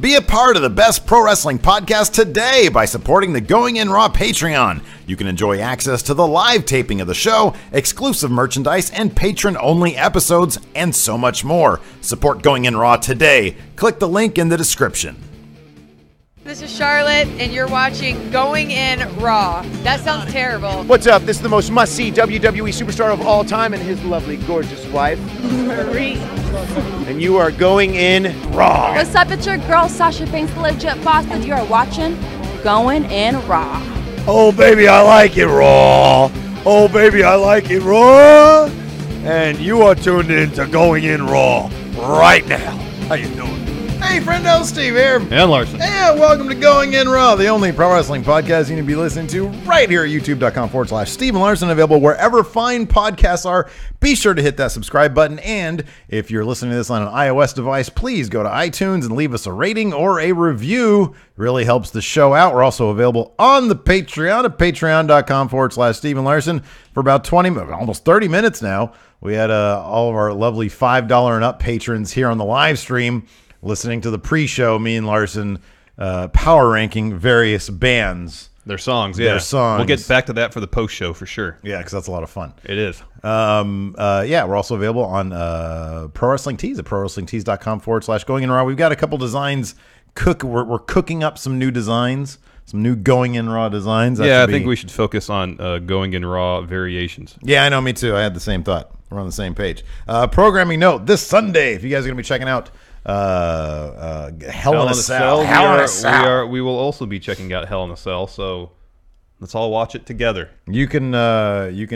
Be a part of the best pro wrestling podcast today by supporting the Going In Raw Patreon. You can enjoy access to the live taping of the show, exclusive merchandise, and patron-only episodes, and so much more. Support Going In Raw today. Click the link in the description. This is Charlotte, and you're watching Going In Raw. That sounds terrible. What's up? This is the most must-see WWE superstar of all time and his lovely, gorgeous wife, Marie. and you are going in Raw. What's up? It's your girl, Sasha Banks, the legit boss, and you are watching Going In Raw. Oh, baby, I like it raw. Oh, baby, I like it raw. And you are tuned in to Going In Raw right now. How you doing? Hey, friendo, Steve here. And Larson. And welcome to Going In Raw, the only pro wrestling podcast you need to be listening to right here at youtube.com/Steve and Larson, available wherever fine podcasts are. Be sure to hit that subscribe button. And if you're listening to this on an iOS device, please go to iTunes and leave us a rating or a review. It really helps the show out. We're also available on the Patreon at patreon.com/Steve and Larson for about almost 30 minutes now. We had all of our lovely $5 and up patrons here on the live stream, listening to the pre-show, me and Larson power ranking various bands. Their songs, yeah. Their songs. We'll get back to that for the post-show for sure. Yeah, because that's a lot of fun. It is. Yeah, we're also available on Pro Wrestling Tees at prowrestlingtees.com/Going In Raw. We've got a couple designs. We're cooking up some new designs, some new Going In Raw designs. Yeah, I think we should focus on Going In Raw variations. Yeah, I know, me too. I had the same thought. We're on the same page. Programming note, this Sunday, if you guys are going to be checking out Hell in a Cell. We will also be checking out Hell in a Cell, so let's all watch it together. You can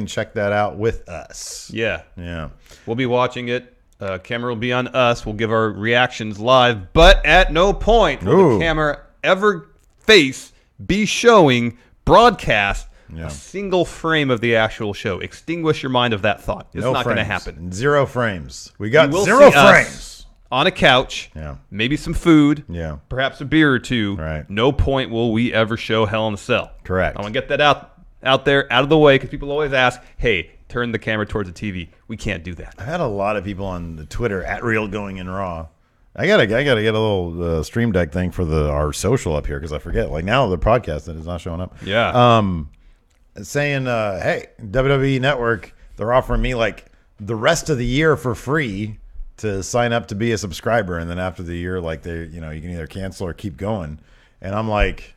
check that out with us. Yeah. Yeah. We'll be watching it. Camera will be on us. We'll give our reactions live, but at no point will the camera ever be showing, broadcast a single frame of the actual show. Extinguish your mind of that thought. It's not going to happen. 0 frames. We got 0 frames. On a couch, maybe some food, perhaps a beer or two. Right. No point will we ever show Hell in a Cell. Correct. I want to get that out there, out of the way, because people always ask, hey, turn the camera towards the TV. We can't do that. I had a lot of people on the Twitter at Real Going In Raw. I gotta get a little stream deck thing for our social up here, because I forget. Like now the podcast that is not showing up. Yeah. Saying, hey, WWE Network, they're offering me like the rest of the year for free to sign up to be a subscriber, and then after the year, like you can either cancel or keep going. And I'm like,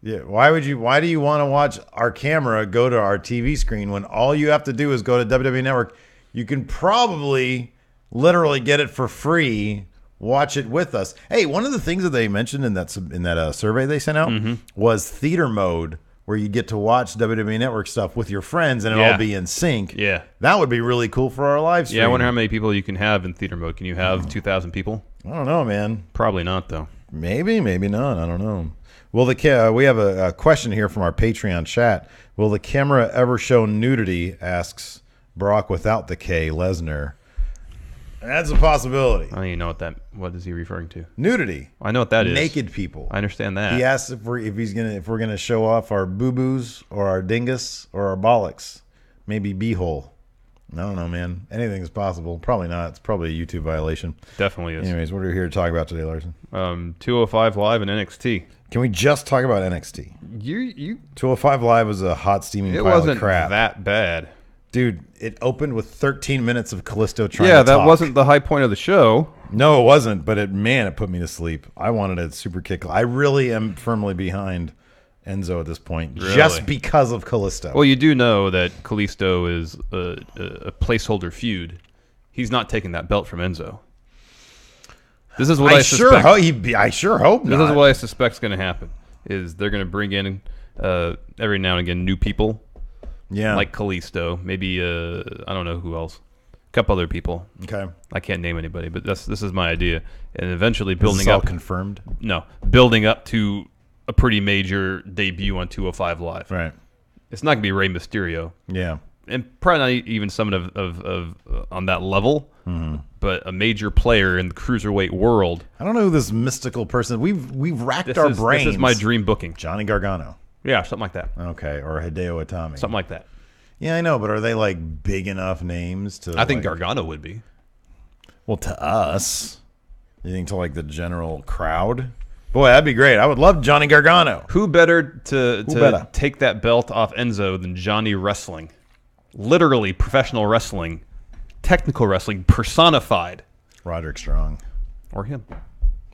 yeah, why do you want to watch our camera go to our TV screen when all you have to do is go to WWE Network? You can probably literally get it for free. Watch it with us. Hey, one of the things that they mentioned in that survey they sent out was theater mode, where you get to watch WWE Network stuff with your friends and it all be in sync. Yeah. That would be really cool for our live stream. Yeah, I wonder how many people you can have in theater mode. Can you have 2,000 people? I don't know, man. Probably not, though. Maybe, maybe not. I don't know. Well, we have a question here from our Patreon chat. Will the camera ever show nudity, asks Brock without the K, Lesnar. That's a possibility. I don't even know what is he referring to? Nudity. I know what that is. Naked people. I understand that. He asks if we're gonna show off our boo-boos or our dingus or our bollocks. Maybe b-hole. I don't know, man. Anything is possible. Probably not. It's probably a YouTube violation. Definitely is. Anyways, what are we here to talk about today, Larson? 205 Live and NXT. Can we just talk about NXT? 205 Live was a hot, steaming pile of crap. It wasn't that bad. Dude, it opened with 13 minutes of Kalisto trying to talk. Yeah, that wasn't the high point of the show. No, it wasn't, but it put me to sleep. I wanted a super kick. I really am firmly behind Enzo at this point, just because of Kalisto. Well, you do know that Kalisto is a placeholder feud. He's not taking that belt from Enzo. This is what I suspect. I sure hope not. This is what I suspect is going to happen. Is they're going to bring in every now and again new people. Yeah, like Kalisto, maybe I don't know who else, a couple other people. Okay, I can't name anybody, but this is my idea, and eventually building is this all up. Confirmed? No, building up to a pretty major debut on 205 Live. Right. It's not gonna be Rey Mysterio. Yeah, and probably not even someone of on that level. But a major player in the cruiserweight world. I don't know who this mystical person. We've racked our brains. This is my dream booking. Johnny Gargano. Yeah, something like that. Okay, or Hideo Itami. Something like that. Yeah, I know, but are they like big enough names to? I think Gargano would be. Well, to us, You think to like the general crowd? Boy, that'd be great. I would love Johnny Gargano. Who better to take that belt off Enzo than Johnny Wrestling? Literally professional wrestling, technical wrestling personified. Roderick Strong. Or him.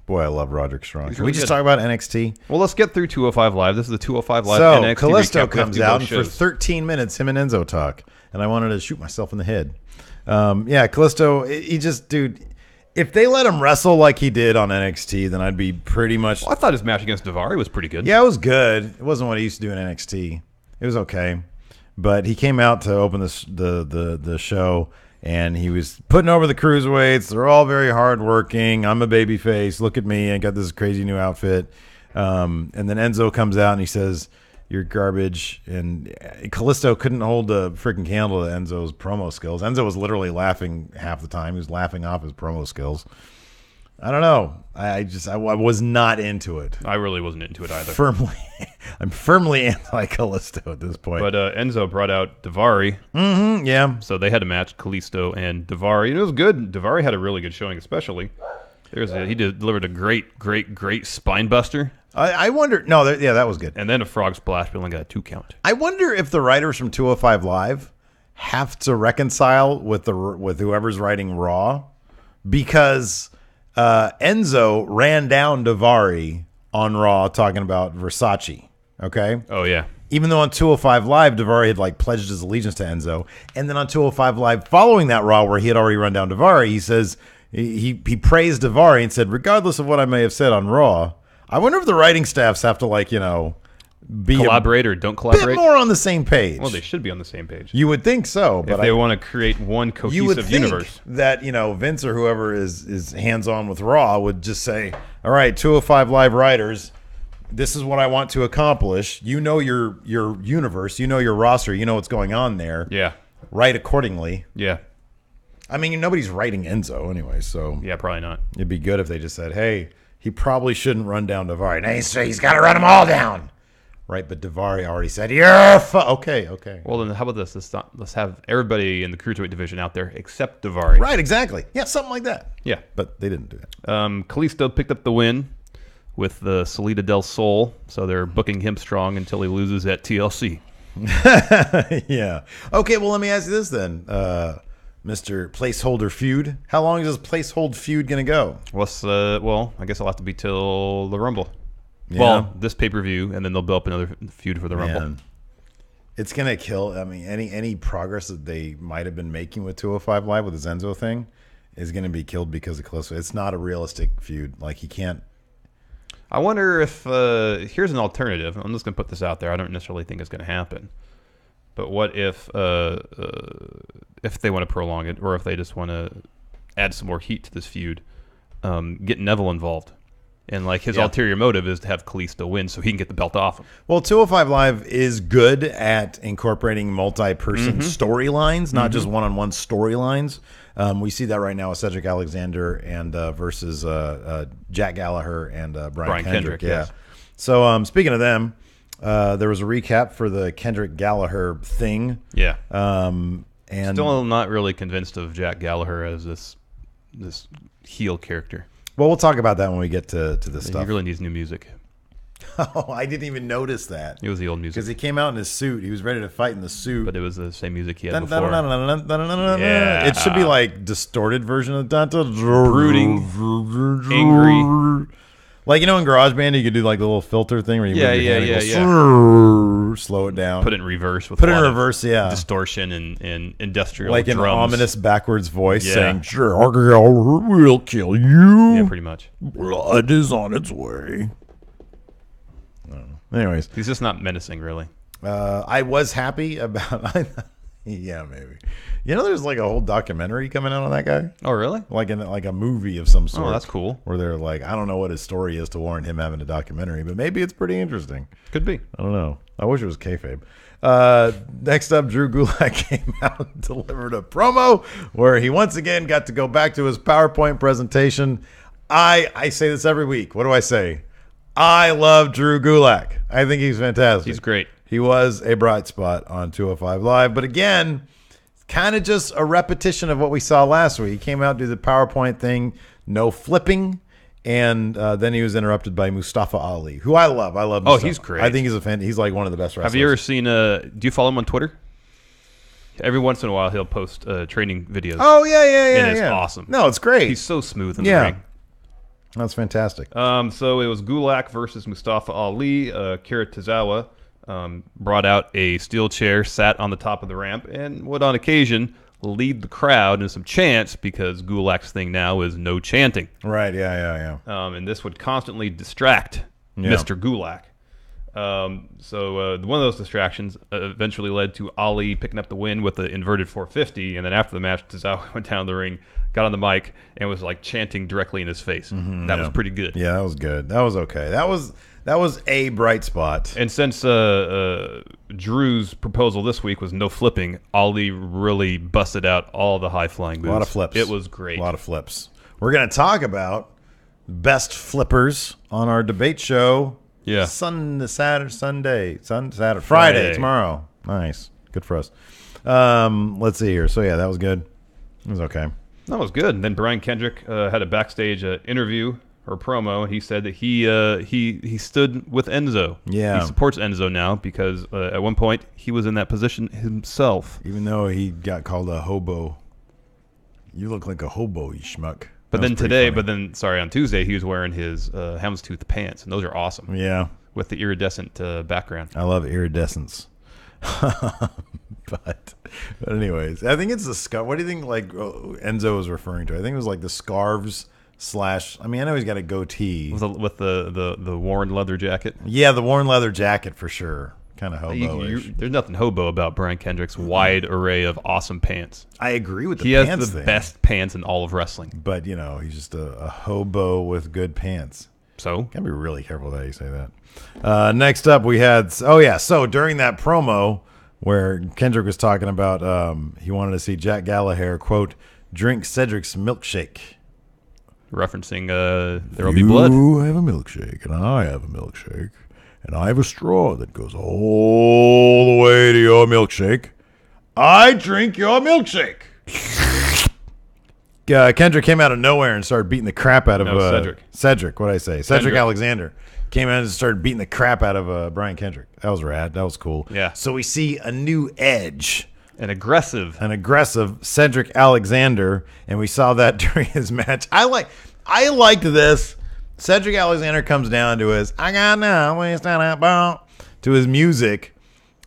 Boy, I love Roderick Strong. Can really we just good. talk about NXT? Well, let's get through 205 Live. This is the 205 Live So, NXT Kalisto recap. comes We have out, to and do for both shows. 13 minutes, him and Enzo talk. And I wanted to shoot myself in the head. Yeah, Kalisto, he just, dude, if they let him wrestle like he did on NXT, then I'd be pretty much... Well, I thought his match against Daivari was pretty good. Yeah, it was good. It wasn't what he used to do in NXT. It was okay. But he came out to open the show, and he was putting over the cruiserweights. They're all very hardworking. I'm a babyface. Look at me. I got this crazy new outfit. And then Enzo comes out, and he says, "You're garbage." And Kalisto couldn't hold a freaking candle to Enzo's promo skills. Enzo was literally laughing half the time. He was laughing off his promo skills. I don't know. I was not into it. I really wasn't into it either. I'm firmly anti-Kalisto at this point. But Enzo brought out Daivari. Mm-hmm, yeah. So they had a match, Kalisto and Daivari. And it was good. Daivari had a really good showing, especially. He delivered a great spine buster. I wonder. No, yeah, that was good. And then a frog splash, but only got a 2 count. I wonder if the writers from 205 Live have to reconcile with whoever's writing Raw, because Enzo ran down Daivari on Raw talking about Versace. Okay. Oh yeah. Even though on 205 Live, Daivari had like pledged his allegiance to Enzo, and then on 205 Live, following that Raw where he had already run down Daivari, he says he praised Daivari and said, regardless of what I may have said on Raw, I wonder if the writing staffs have to be collaborate or don't a collaborate. bit more on the same page. Well, they should be on the same page. You would think so, but if they want to create one you would cohesive think universe. that Vince or whoever is hands on with Raw would just say, "All right, 205 Live writers, this is what I want to accomplish. You know your universe, you know your roster, you know what's going on there. Yeah. Write accordingly." Yeah. I mean, nobody's writing Enzo anyway, so Yeah, probably not. it'd be good if they just said, "Hey, he probably shouldn't run down Daivari." And he's got to run them all down. Right, but Daivari already said, okay. Well, then how about this? Let's have everybody in the cruiserweight division out there except Daivari. Right, exactly. Yeah, something like that. Yeah. But they didn't do that. Kalisto picked up the win with the Salida del Sol, so they're booking him strong until he loses at TLC. Yeah. Okay, well, let me ask you this then, Mr. Placeholder Feud. How long is this placehold feud going to go? Well, I guess it'll have to be till the Rumble. Yeah. Well, this pay-per-view, and then they'll build up another feud for the Rumble. Man, it's going to kill. I mean, any progress that they might have been making with 205 Live with the Enzo thing is going to be killed because of Kalisto. It's not a realistic feud. Like, he can't. I wonder if here's an alternative. I'm just going to put this out there. I don't necessarily think it's going to happen. But what if they want to prolong it, or if they just want to add some more heat to this feud, get Neville involved? And like his ulterior motive is to have Kalisto win so he can get the belt off him. Well, 205 Live is good at incorporating multi-person storylines, not just one-on-one storylines. We see that right now with Cedric Alexander and versus Jack Gallagher and Brian Kendrick. Yeah. Yes. So speaking of them, there was a recap for the Kendrick Gallagher thing. Yeah. And Still not really convinced of Jack Gallagher as this heel character. well, we'll talk about that when we get to this He stuff. really needs new music. Oh, I didn't even notice that. It was the old music. Because he came out in his suit. He was ready to fight in the suit. But it was the same music he had before. Yeah. It should be like distorted version of Brooding, angry. Like, in GarageBand, you could do like the little filter thing where you move your hand and go, slow it down. Put it in reverse with Put a it in lot of reverse, yeah. distortion and industrial Like an drums. ominous backwards voice Yeah. saying, "Sure, we'll kill you. Yeah, pretty much. Blood is on its way." Anyways, He's just not menacing, really. I was happy about. Yeah, maybe. There's like a whole documentary coming out on that guy, Oh, really? like a movie of some sort. Oh, that's cool. Where they're like, I don't know what his story is to warrant him having a documentary, but maybe it's pretty interesting. Could be. I don't know. I wish it was kayfabe. Next up, Drew Gulak came out and delivered a promo where he once again got to go back to his PowerPoint presentation. I say this every week. What do I say? I love Drew Gulak. I think he's fantastic. He's great. He was a bright spot on 205 Live. But again, kind of just a repetition of what we saw last week. He came out, do the PowerPoint thing, no flipping. And then he was interrupted by Mustafa Ali, who I love. I love Mustafa. Oh, he's great. I think he's a fan. He's like one of the best wrestlers. Have you ever seen do you follow him on Twitter? Every once in a while, he'll post training videos. Oh, yeah. And it's awesome. No, it's great. He's so smooth in the ring. That's fantastic. So it was Gulak versus Mustafa Ali. Kira Tozawa brought out a steel chair, sat on the top of the ramp, and would on occasion lead the crowd in some chants because Gulak's thing now is no chanting. Right, yeah. And this would constantly distract Mr. Gulak. So one of those distractions eventually led to Ali picking up the win with the inverted 450, and then after the match, Tozawa went down the ring, got on the mic, and was like chanting directly in his face. That was pretty good. Yeah, that was good. That was okay. That was a bright spot. And since Drew's proposal this week was no flipping, Ali really busted out all the high-flying moves. A lot of flips. It was great. A lot of flips. We're going to talk about best flippers on our debate show. Yeah. Friday tomorrow. Nice. Good for us. Let's see here. So, yeah, that was good. It was okay. That was good. And then Brian Kendrick had a backstage interview or promo, and he said that he stood with Enzo. Yeah. He supports Enzo now because at one point he was in that position himself. Even though he got called a hobo. You look like a hobo, you schmuck. But then on Tuesday, he was wearing his houndstooth pants, and those are awesome. Yeah. With the iridescent background. I love iridescence. but anyways, I think it's the scarf. What do you think Enzo was referring to? I think it was like the scarves / I mean, I know he's got a goatee. With the worn leather jacket? Yeah, the worn leather jacket for sure. Kind of hobo-ish. There's nothing hobo about Brian Kendrick's wide array of awesome pants. I agree with the pants. He has the thing. best pants in all of wrestling. But, he's just a hobo with good pants. So? Gotta be really careful that you say that. Next up, we had... Oh, yeah. So, during that promo where Kendrick was talking about he wanted to see Jack Gallagher, quote, drink Cedric's milkshake. Referencing There'll Be Blood. You have a milkshake, and I have a milkshake. And I have a straw that goes all the way to your milkshake. I drink your milkshake. Kendrick came out of nowhere and started beating the crap out of Cedric. Cedric, what'd I say? Cedric Kendrick. Alexander came out and started beating the crap out of Brian Kendrick. That was rad. That was cool. Yeah. So we see a new edge. An aggressive Cedric Alexander, and we saw that during his match. I liked this. Cedric Alexander comes down to his to his music,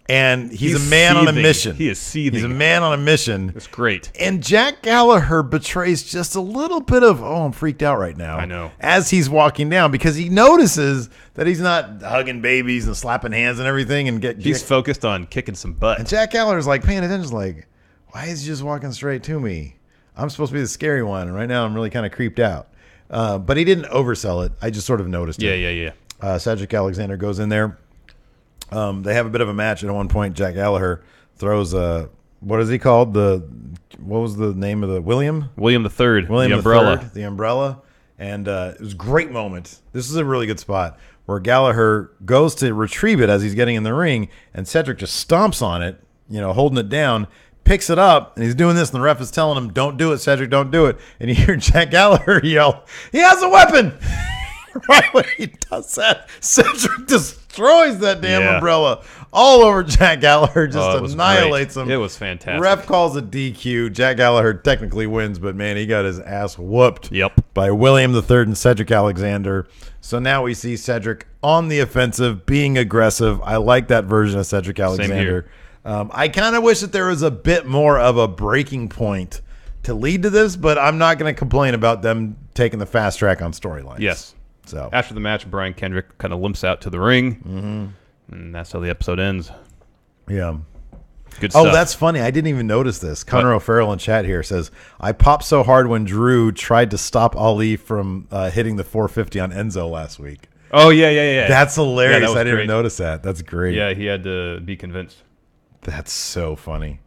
and he's a man seething. on a mission. He is seething. He's a man on a mission. It's great. And Jack Gallagher betrays just a little bit of, I'm freaked out right now. I know. As he's walking down, because he notices that he's not hugging babies and slapping hands and everything. And he's focused on kicking some butt. And Jack Gallagher's like paying attention, like, why is he just walking straight to me? I'm supposed to be the scary one, and right now I'm really kind of creeped out. But he didn't oversell it. I just sort of noticed it. Yeah. Cedric Alexander goes in there. They have a bit of a match, and at one point, Jack Gallagher throws what is he called? What was the name of William III. William the umbrella. The umbrella. And it was a great moment. This is a really good spot where Gallagher goes to retrieve it as he's getting in the ring, and Cedric just stomps on it, holding it down, picks it up, and he's doing this, and the ref is telling him, don't do it, Cedric, don't do it. And you hear Jack Gallagher yell, he has a weapon! Right when he does that, Cedric destroys that damn umbrella all over Jack Gallagher, just annihilates him. It was fantastic. Ref calls a DQ. Jack Gallagher technically wins, but man, he got his ass whooped by William III and Cedric Alexander. So now we see Cedric on the offensive, being aggressive. I like that version of Cedric Alexander. I kind of wish that there was a bit more of a breaking point to lead to this, but I'm not going to complain about them taking the fast track on storylines. Yes. So after the match, Brian Kendrick kind of limps out to the ring, and that's how the episode ends. Yeah. Good stuff. Oh, that's funny. I didn't even notice this. Connor O'Farrell in chat here says, I popped so hard when Drew tried to stop Ali from hitting the 450 on Enzo last week. Oh, yeah. That's hilarious. Yeah, that I didn't even notice that. That's great. Yeah, he had to be convinced. That's so funny.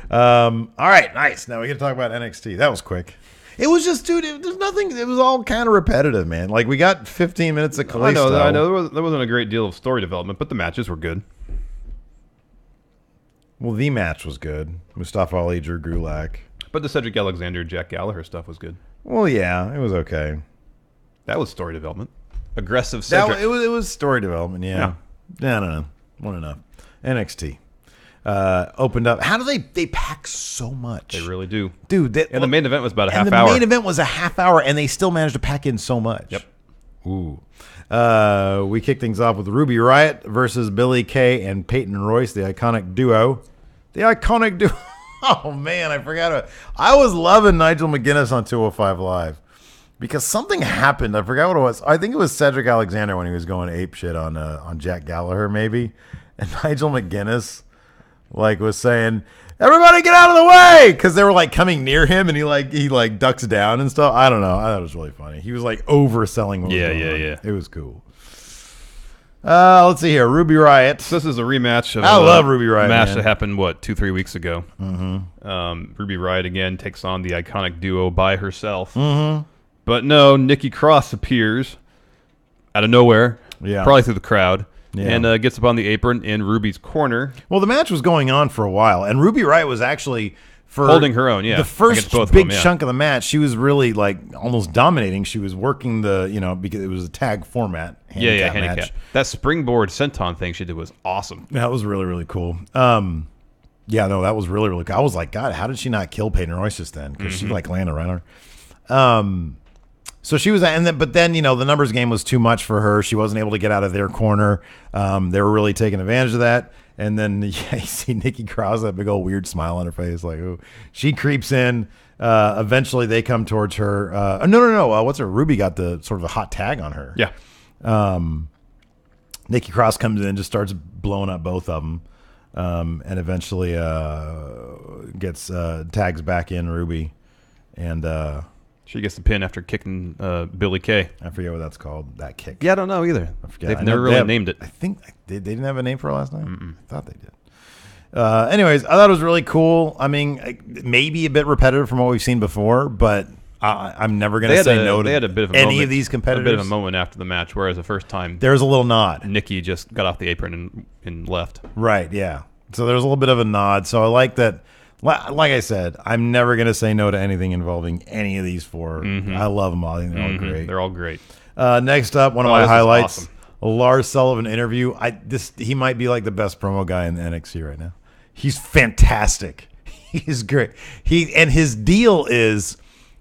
All right, nice. Now we get to talk about NXT. That was quick. It was just, dude, there's nothing. It was all kind of repetitive, man. Like, we got 15 minutes of Kalisto. I know. There wasn't a great deal of story development, but the matches were good. Well, the match was good. Mustafa Ali, Drew Gulak. But the Cedric Alexander, Jack Gallagher stuff was good. Well, yeah, it was okay. That was story development. Aggressive Cedric. It was story development, yeah. Yeah, I don't know. One enough. NXT. Opened up. How do they pack so much? They really do. Dude. And the main event was about a half the hour. main event was a half hour, and they still managed to pack in so much. Yep. Ooh. We kicked things off with Ruby Riott versus Billie Kay and Peyton Royce, the iconic duo. The iconic duo. Oh, man, I forgot. I was loving Nigel McGuinness on 205 Live because something happened. I forgot what it was. I think it was Cedric Alexander when he was going ape shit on Jack Gallagher, maybe. And Nigel McGuinness was saying, "Everybody get out of the way," because they were coming near him, and he ducks down and stuff. I don't know. I thought it was really funny. He was overselling. What was going on. It was cool. Let's see here. Ruby Riott. So this is a rematch of I love Ruby Riott, match man. that happened 2-3 weeks ago. Ruby Riott again takes on the iconic duo by herself. But no, Nikki Cross appears out of nowhere, probably through the crowd, and gets up on the apron in Ruby's corner. Well, the match was going on for a while, and Ruby Riott was actually holding her own. The first big chunk of the match, she was really almost dominating. She was working because it was a tag format. Handicap match. That springboard senton thing she did was awesome. That was really, really cool. That was really, really cool. I was like, God, how did she not kill Peyton Royce just then? Because she landed right on her. So she was, but then the numbers game was too much for her. She wasn't able to get out of their corner. They were really taking advantage of that. And then you see Nikki Cross, that big old weird smile on her face, ooh. She creeps in. Eventually, they come towards her. No. What's her? Ruby got the sort of a hot tag on her. Yeah. Nikki Cross comes in, just starts blowing up both of them, and eventually gets tags back in Ruby, and she gets the pin after kicking Billie Kay. I forget what that's called. That kick. Yeah, I don't know either. I forget. They've never really named it. I think they didn't have a name for it last night. I thought they did. Anyways, I thought it was really cool. I mean, maybe a bit repetitive from what we've seen before, but I'm never going to say no to any of these competitors. A bit of a moment after the match, whereas the first time there's a little nod. Nikki just got off the apron and left. Right, yeah. So there's a little bit of a nod. So I like that. Like I said, I'm never going to say no to anything involving any of these four. I love them all. I think they're all great. They're all great. Next up, one of my highlights, awesome. A Lars Sullivan interview. He might be the best promo guy in the NXT right now. He's fantastic. He's great. And his deal is,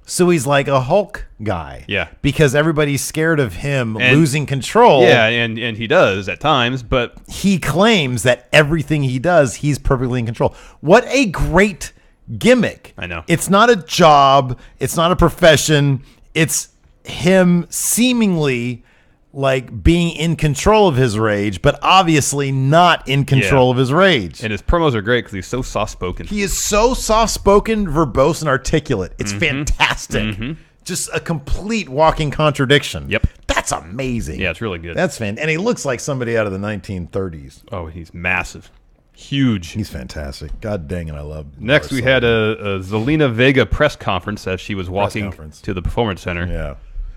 so he's like a Hulk guy. Yeah. Because everybody's scared of him losing control. Yeah, and he does at times, but he claims that everything he does, he's perfectly in control. What a great gimmick. I know. It's not a job. It's not a profession. It's him seemingly being in control of his rage, but obviously not in control of his rage. And his promos are great because he's so soft-spoken. He is so soft-spoken, verbose, and articulate. It's fantastic. Just a complete walking contradiction. Yep. That's amazing. Yeah, it's really good. That's fantastic. And he looks like somebody out of the 1930s. Oh, he's massive. Huge. He's fantastic. God dang it, I love Next, we had a Zelina Vega press conference as she was walking to the Performance Center. Yeah.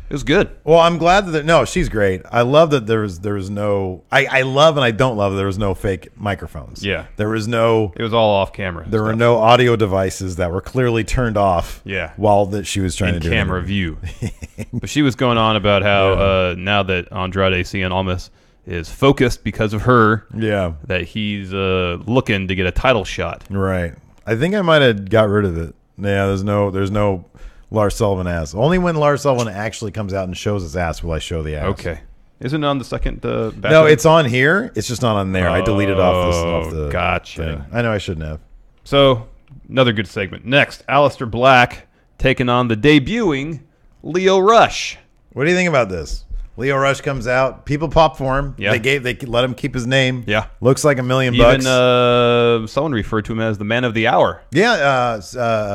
It was good. Well, I'm glad that no, she's great. I love that there was no. I love and I don't love that there was no fake microphones. Yeah, there was no. It was all off camera. There were no audio devices that were clearly turned off. Yeah, while that she was trying to do camera view. But she was going on about how now that Andrade Cien Almas is focused because of her. Yeah, that he's looking to get a title shot. Right. I think I might have got rid of it. Yeah, there's no Lars Sullivan ass. Only when Lars Sullivan actually comes out and shows his ass will I show the ass. Okay. Isn't it on the second No, it's on here. It's just not on there. I deleted off the gotcha. thing. I know I shouldn't have. So, another good segment. Next, Aleister Black taking on the debuting Lio Rush. What do you think about this? Lio Rush comes out. People pop for him. Yeah. They let him keep his name. Yeah. Looks like $1 million. Even someone referred to him as the man of the hour. Yeah,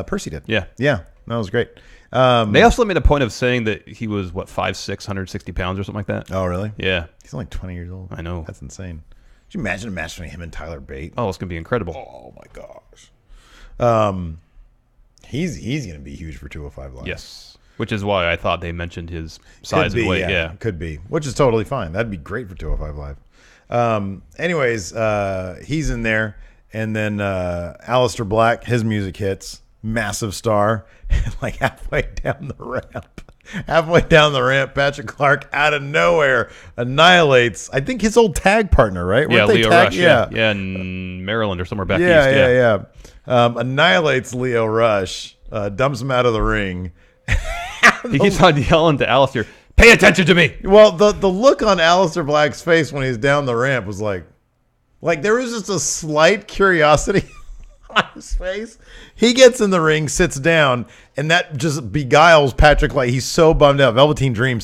Percy did. Yeah. Yeah, that was great. They also made a point of saying that he was, 5'6", 160 pounds or something like that. Oh, really? Yeah. He's only 20 years old. I know. That's insane. Could you imagine a match between him and Tyler Bate? Oh, it's going to be incredible. Oh, my gosh. He's going to be huge for 205 Live. Yes. Which is why I thought they mentioned his size and weight. Yeah. Could be. Which is totally fine. That'd be great for 205 Live. Anyways, he's in there. And then Aleister Black, his music hits. massive star. And like halfway down the ramp, Patrick Clark out of nowhere annihilates, I think, his old tag partner, right? Yeah, Weren't they Leo tag? Rush. Yeah, in Maryland or somewhere back east. Yeah. Annihilates Leo Rush, dumps him out of the ring. He keeps on yelling to Alistair, "Pay attention to me." Well, the look on Aleister Black's face when he's down the ramp was like there was just a slight curiosity on his face. He gets in the ring, sits down, and that just beguiles Patrick. Like, he's so bummed out. Velveteen Dream,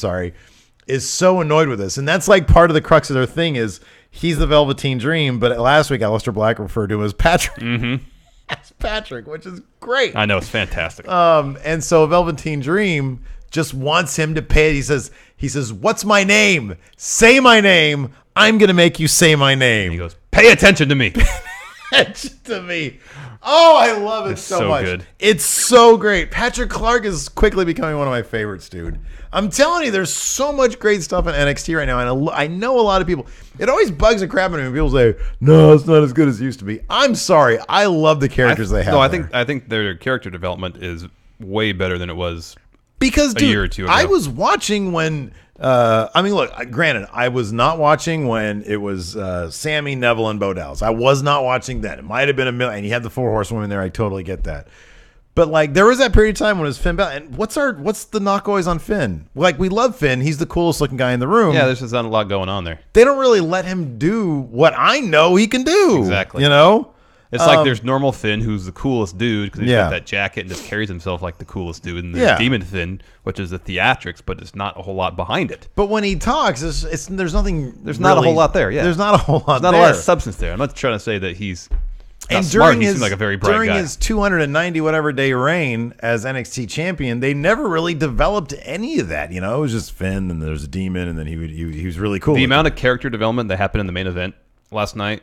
is so annoyed with this, and that's like part of the crux of their thing is he's the Velveteen Dream. But last week, Aleister Black referred to him as Patrick. Mm-hmm. As Patrick, which is great. I know, it's fantastic. And so Velveteen Dream just wants him to pay it. He says, "What's my name? Say my name. I'm gonna make you say my name." He goes, "Pay attention to me." To me. Oh, I love it so much. Good. It's so great. Patrick Clark is quickly becoming one of my favorites, dude. I'm telling you, there's so much great stuff in NXT right now, and I know a lot of people. It always bugs the crap out of me when people say, "No, it's not as good as it used to be." I'm sorry. I love the characters they have. No, there. I think their character development is way better than it was because, dude, a year or two ago. I was watching when. Look, granted, I was not watching when it was Sammy, Neville, and Bo Dallas. I was not watching then. It might have been a million, and you had the 4 horsewomen there. I totally get that. But like, there was that period of time when it was Finn Balor. And what's the knock always on Finn? Like, we love Finn. He's the coolest looking guy in the room. Yeah, there's just not a lot going on there. They don't really let him do what I know he can do. Exactly. You know? It's like there's normal Finn, who's the coolest dude because he's got that jacket and just carries himself like the coolest dude. And there's Demon Finn, which is the theatrics, but it's not a whole lot behind it. But when he talks, there's nothing. There's not a whole lot there. Yeah, there's not a whole lot. There's not a lot of substance there. I'm not trying to say that he's not smart. He seems like a very bright during guy. his 290 whatever day reign as NXT champion, they never really developed any of that. You know, it was just Finn, and there's a Demon, and then he was really cool. The amount of character development that happened in the main event last night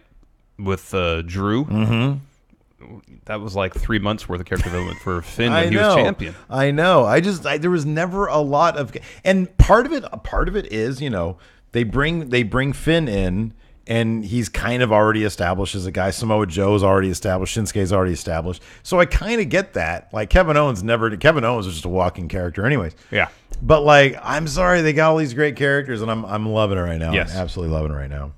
with Drew. Mm-hmm. That was like 3 months worth of character development for Finn when he was champion. I know. There was never a lot of, and part of it is, you know, they bring Finn in, and he's kind of already established as a guy. Samoa Joe's already established. Shinsuke's already established. So I kind of get that. Like, Kevin Owens was just a walking character, anyways. Yeah. But like, I'm sorry, they got all these great characters, and I'm loving it right now. Yes. I'm absolutely loving it right now.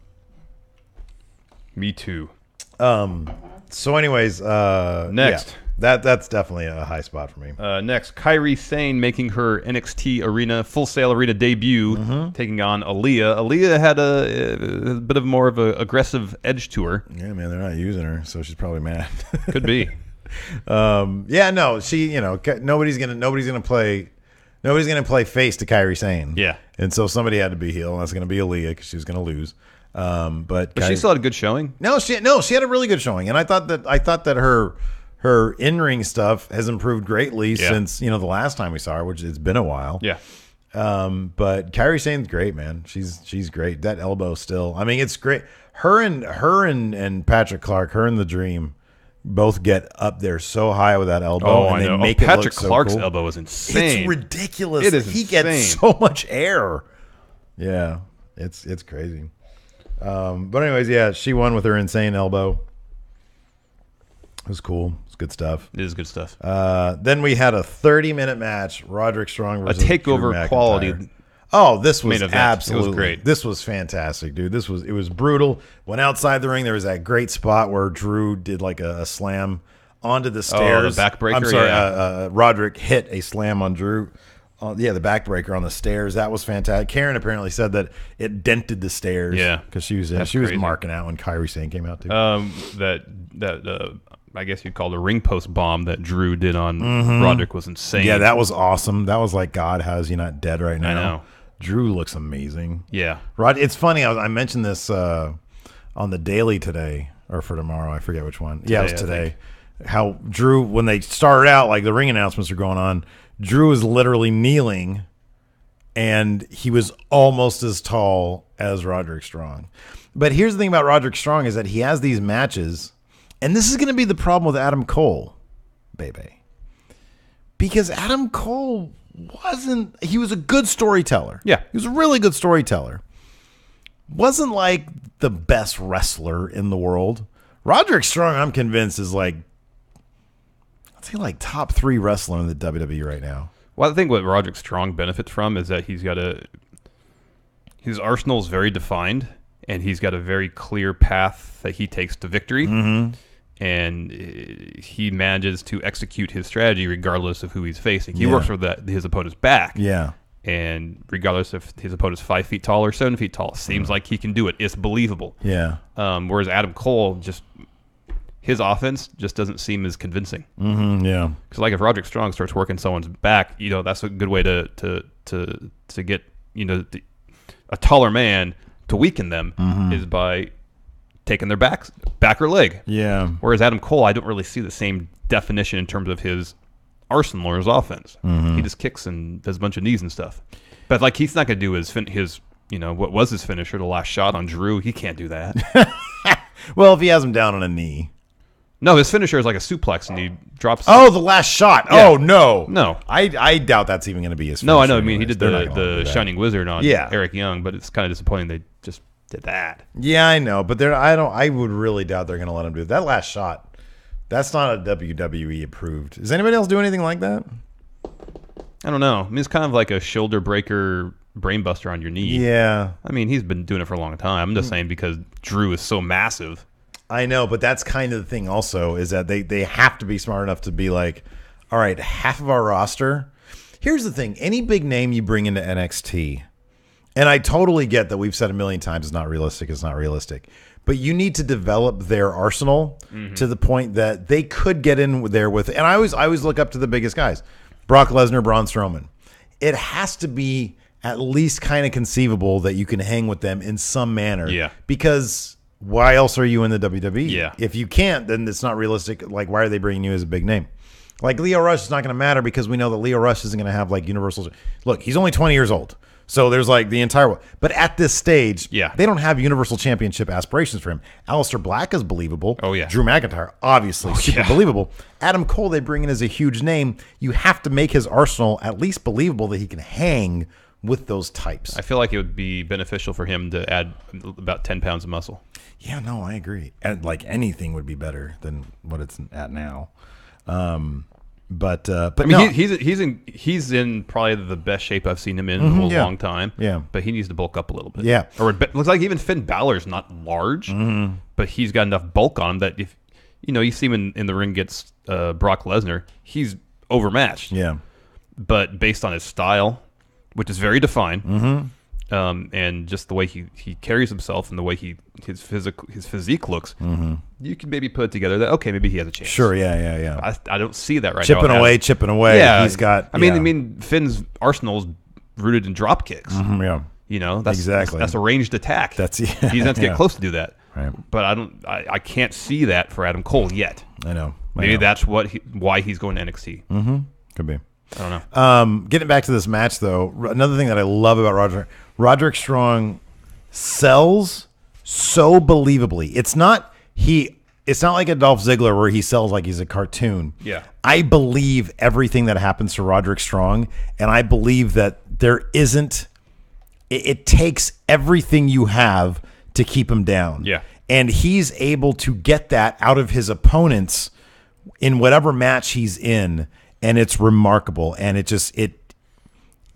Me too. So, anyways, next, that's definitely a high spot for me. Next, Kairi Sane making her NXT Full Sail Arena debut, taking on Aaliyah. Aaliyah had a bit of more of an aggressive edge to her. Yeah, man, they're not using her, so she's probably mad. Could be. She, you know, nobody's gonna play face to Kairi Sane. Yeah, and so somebody had to be heel, and that's gonna be Aaliyah because she was gonna lose. But she still had a good showing. No, she had a really good showing, and I thought that her in-ring stuff has improved greatly since, you know, the last time we saw her, which it's been a while. Yeah. But Kairi Sane's great, man. She's great. That elbow still. I mean, it's great. Her and Patrick Clark, her and the Dream, both get up there so high with that elbow. Oh, and I know. Make it Patrick look so Clark's cool. elbow is insane. It's ridiculous. It is He insane. gets so much air. Yeah, it's crazy. But anyways, yeah, she won with her insane elbow. It was cool. It's good stuff. It is good stuff. Then we had a 30-minute match. Roderick Strong versus a takeover Drew quality. Oh, this was main event. absolutely It was great. This was fantastic, dude. It was brutal. Went outside the ring. There was that great spot where Drew did like a slam onto the stairs. The backbreaker. I'm sorry. Yeah. Roderick hit a slam on Drew. The backbreaker on the stairs. That was fantastic. Karen apparently said that it dented the stairs. Yeah, because she was crazy. marking out when Kairi Sane came out too. That I guess you'd call the ring post bomb that Drew did on Roderick was insane. Yeah, that was awesome. That was like, God, how is he not dead right now? I know. Drew looks amazing. Yeah, It's funny. I mentioned this on the Daily today or for tomorrow. I forget which one. Yeah, it was today. How Drew, when they started out, like the ring announcements are going on, Drew was literally kneeling, and he was almost as tall as Roderick Strong. But here's the thing about Roderick Strong is that he has these matches, and this is going to be the problem with Adam Cole, baby. Because Adam Cole he was a good storyteller. Yeah. He was a really good storyteller. Wasn't like the best wrestler in the world. Roderick Strong, I'm convinced, is like I'd say like top 3 wrestler in the WWE right now. Well, I think what Roderick Strong benefits from is that his arsenal is very defined, and he's got a very clear path that he takes to victory. And he manages to execute his strategy regardless of who he's facing. He works with his opponent's back. Yeah. And regardless if his opponent's 5 feet tall or 7 feet tall, seems like he can do it. It's believable. Yeah. Whereas Adam Cole, his offense just doesn't seem as convincing. Yeah. Because like if Roderick Strong starts working someone's back, that's a good way to get a taller man to weaken them is by taking their back or leg. Yeah. Whereas Adam Cole, I don't really see the same definition in terms of his arsenal or his offense. He just kicks and does a bunch of knees and stuff. But like he's not going to do his what was his finisher, the last shot on Drew. He can't do that. Well, if he has him down on a knee. No, his finisher is like a suplex and he drops. Oh, the last shot. Yeah. Oh, no. No. I doubt that's even going to be his finisher. No, I know. I mean, anyways. he did the Shining Wizard on Yeah. Eric Young, but it's kind of disappointing they just did that. Yeah, I know, but I would really doubt they're going to let him do it. That last shot. That's not a WWE approved. Does anybody else do anything like that? I don't know. I mean, it's kind of like a shoulder breaker, brainbuster on your knee. Yeah. I mean, he's been doing it for a long time. I'm just saying because Drew is so massive. I know, but that's kind of the thing also is that they have to be smart enough to be like, all right, half of our roster. Here's the thing. Any big name you bring into NXT, and I totally get that we've said a million times it's not realistic. It's not realistic. But you need to develop their arsenal to the point that they could get in there with. And I always look up to the biggest guys, Brock Lesnar, Braun Strowman. It has to be at least kind of conceivable that you can hang with them in some manner. Yeah. Because why else are you in the WWE? Yeah. If you can't, then it's not realistic. Like, why are they bringing you as a big name? Like Leo Rush is not going to matter because we know that Leo Rush isn't going to have like universal. Look, he's only 20 years old. So there's like the entire, but at this stage, they don't have Universal Championship aspirations for him. Aleister Black is believable. Oh, yeah. Drew McIntyre, obviously, super believable. Adam Cole, they bring in as a huge name. You have to make his arsenal at least believable that he can hang with those types. I feel like it would be beneficial for him to add about 10 pounds of muscle. Yeah, no, I agree. And like anything would be better than what it's at now. But I mean, no. he's in probably the best shape I've seen him in a long time. Yeah, but he needs to bulk up a little bit. Yeah, or it looks like even Finn Balor's not large, but he's got enough bulk on him that if you see him in the ring against Brock Lesnar, he's overmatched. Yeah, but based on his style, which is very defined, and just the way he carries himself and the way his physique looks, you can maybe put it together that okay, maybe he has a chance. Sure, yeah. I don't see that right now. Chipping away. Yeah, he's got. I mean, Finn's arsenal's rooted in drop kicks. Yeah, that's exactly that's a ranged attack. That's he doesn't have to get close to do that. Right. But I can't see that for Adam Cole yet. I know. Maybe that's why he's going to NXT. Could be. I don't know. Getting back to this match, though, another thing that I love about Roderick Strong sells so believably. It's not like a Dolph Ziggler where he sells like he's a cartoon. Yeah. I believe everything that happens to Roderick Strong, and I believe that there isn't. It takes everything you have to keep him down. Yeah. And he's able to get that out of his opponents in whatever match he's in. And it's remarkable. And